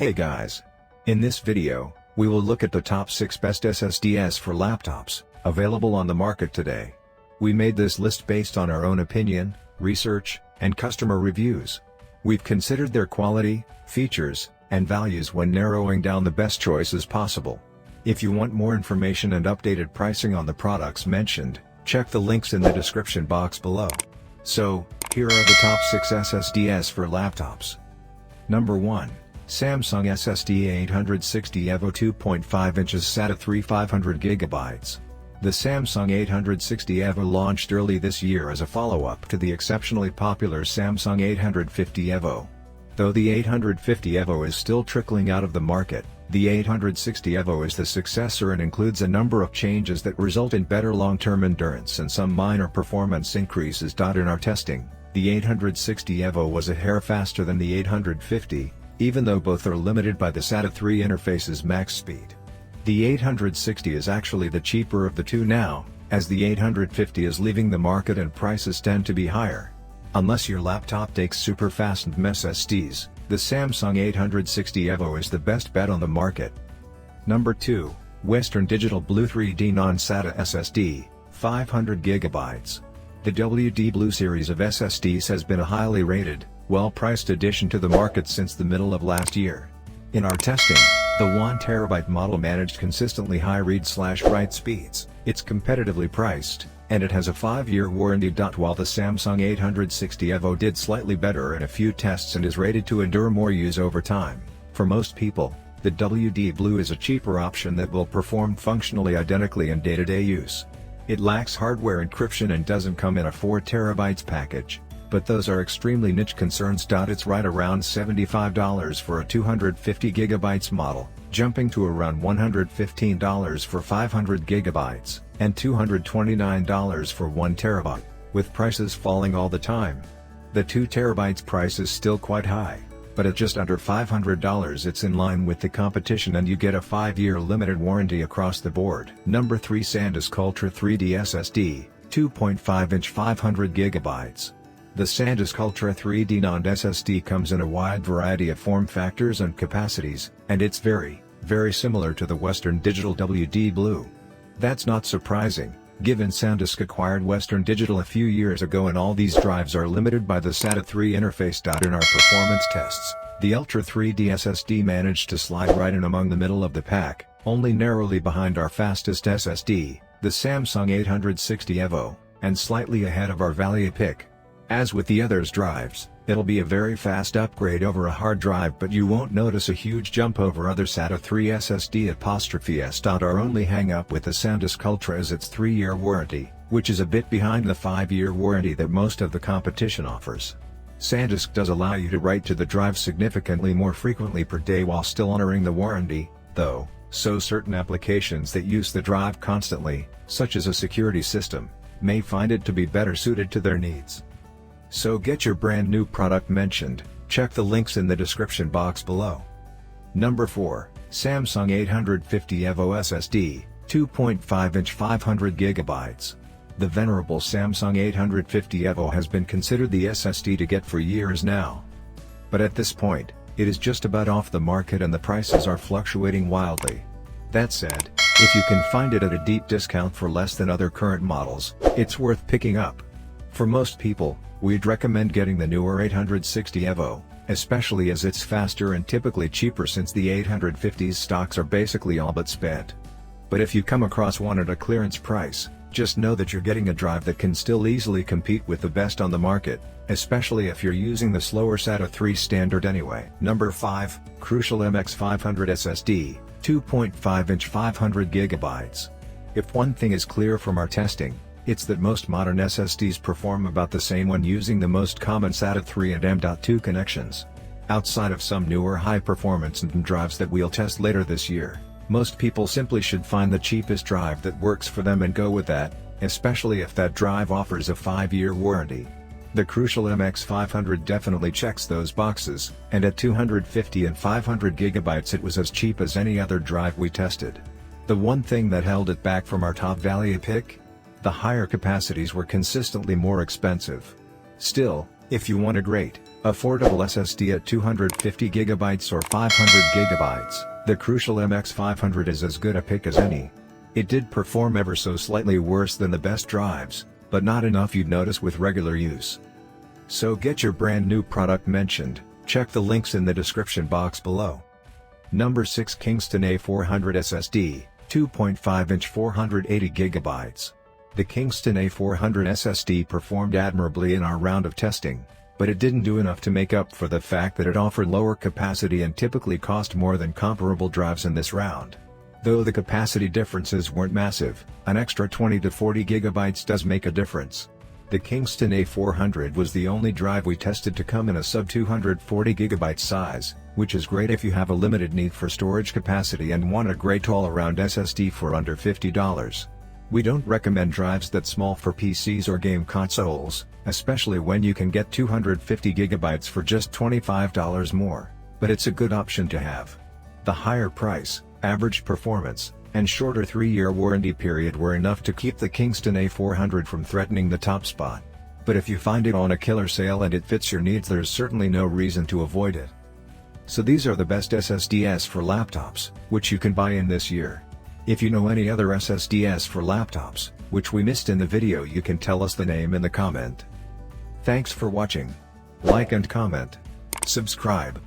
Hey guys! In this video, we will look at the top 6 best SSDs for laptops, available on the market today. We made this list based on our own opinion, research, and customer reviews. We've considered their quality, features, and values when narrowing down the best choices possible. If you want more information and updated pricing on the products mentioned, check the links in the description box below. So, here are the top 6 SSDs for laptops. Number 1. Samsung SSD 860 EVO 2.5 inches SATA 3 500GB. The Samsung 860 EVO launched early this year as a follow-up to the exceptionally popular Samsung 850 EVO. Though the 850 EVO is still trickling out of the market, the 860 EVO is the successor and includes a number of changes that result in better long-term endurance and some minor performance increases. In our testing, the 860 EVO was a hair faster than the 850, even though both are limited by the SATA 3 interface's max speed. The 860 is actually the cheaper of the two now, as the 850 is leaving the market and prices tend to be higher. Unless your laptop takes super fast SSDs, the Samsung 860 EVO is the best bet on the market. Number 2. Western Digital Blue 3D Non-SATA SSD, 500GB. The WD Blue series of SSDs has been a highly rated, well-priced addition to the market since the middle of last year. In our testing, the 1TB model managed consistently high read/write speeds, it's competitively priced, and it has a 5-year warranty. While the Samsung 860 EVO did slightly better in a few tests and is rated to endure more use over time, for most people, the WD Blue is a cheaper option that will perform functionally identically in day-to-day use. It lacks hardware encryption and doesn't come in a 4TB package, but those are extremely niche concerns. It's right around $75 for a 250GB model, jumping to around $115 for 500GB, and $229 for 1TB, with prices falling all the time. The 2TB price is still quite high, but at just under $500 it's in line with the competition and you get a 5-year limited warranty across the board. Number 3. SanDisk Ultra 3D SSD, 2.5-inch 500GB. The SanDisk Ultra 3D NAND SSD comes in a wide variety of form factors and capacities, and it's very, very similar to the Western Digital WD Blue. That's not surprising, given SanDisk acquired Western Digital a few years ago and all these drives are limited by the SATA 3 interface. In our performance tests, the Ultra 3D SSD managed to slide right in among the middle of the pack, only narrowly behind our fastest SSD, the Samsung 860 EVO, and slightly ahead of our value pick. As with the others' drives, it'll be a very fast upgrade over a hard drive, but you won't notice a huge jump over other SATA 3 SSD''s. Our only hang-up with the SanDisk Ultra is its 3-year warranty, which is a bit behind the 5-year warranty that most of the competition offers. SanDisk does allow you to write to the drive significantly more frequently per day while still honoring the warranty, though, so certain applications that use the drive constantly, such as a security system, may find it to be better suited to their needs. So get your brand new product mentioned, check the links in the description box below. Number 4. Samsung 850 EVO SSD, 2.5-inch 500GB. The venerable Samsung 850 EVO has been considered the SSD to get for years now. But at this point, it is just about off the market and the prices are fluctuating wildly. That said, if you can find it at a deep discount for less than other current models, it's worth picking up. For most people, we'd recommend getting the newer 860 EVO, especially as it's faster and typically cheaper since the 850's stocks are basically all but spent. But if you come across one at a clearance price, just know that you're getting a drive that can still easily compete with the best on the market, especially if you're using the slower SATA 3 standard anyway. Number 5. Crucial MX 500 SSD, 2.5-inch 500GB. If one thing is clear from our testing, it's that most modern SSDs perform about the same when using the most common SATA 3 and M.2 connections. Outside of some newer high-performance NAND drives that we'll test later this year, most people simply should find the cheapest drive that works for them and go with that, especially if that drive offers a 5-year warranty. The Crucial MX 500 definitely checks those boxes, and at 250 and 500GB it was as cheap as any other drive we tested. The one thing that held it back from our top value pick? The higher capacities were consistently more expensive. Still, if you want a great, Affordable SSD at 250GB or 500GB, the Crucial MX500 is as good a pick as any. It did perform ever so slightly worse than the best drives, but not enough you'd notice with regular use. So get your brand new product mentioned, check the links in the description box below. Number 6 Kingston A400 SSD, 2.5-inch 480GB. The Kingston A400 SSD performed admirably in our round of testing, but it didn't do enough to make up for the fact that it offered lower capacity and typically cost more than comparable drives in this round. Though the capacity differences weren't massive, an extra 20 to 40 GB does make a difference. The Kingston A400 was the only drive we tested to come in a sub 240 GB size, which is great if you have a limited need for storage capacity and want a great all-around SSD for under $50. We don't recommend drives that small for PCs or game consoles, especially when you can get 250 GB for just $25 more, but it's a good option to have. The higher price, average performance, and shorter 3-year warranty period were enough to keep the Kingston A400 from threatening the top spot. But if you find it on a killer sale and it fits your needs, there's certainly no reason to avoid it. So these are the best SSDs for laptops, which you can buy in this year. If you know any other SSDs for laptops, which we missed in the video, you can tell us the name in the comment. Thanks for watching. Like and comment. Subscribe.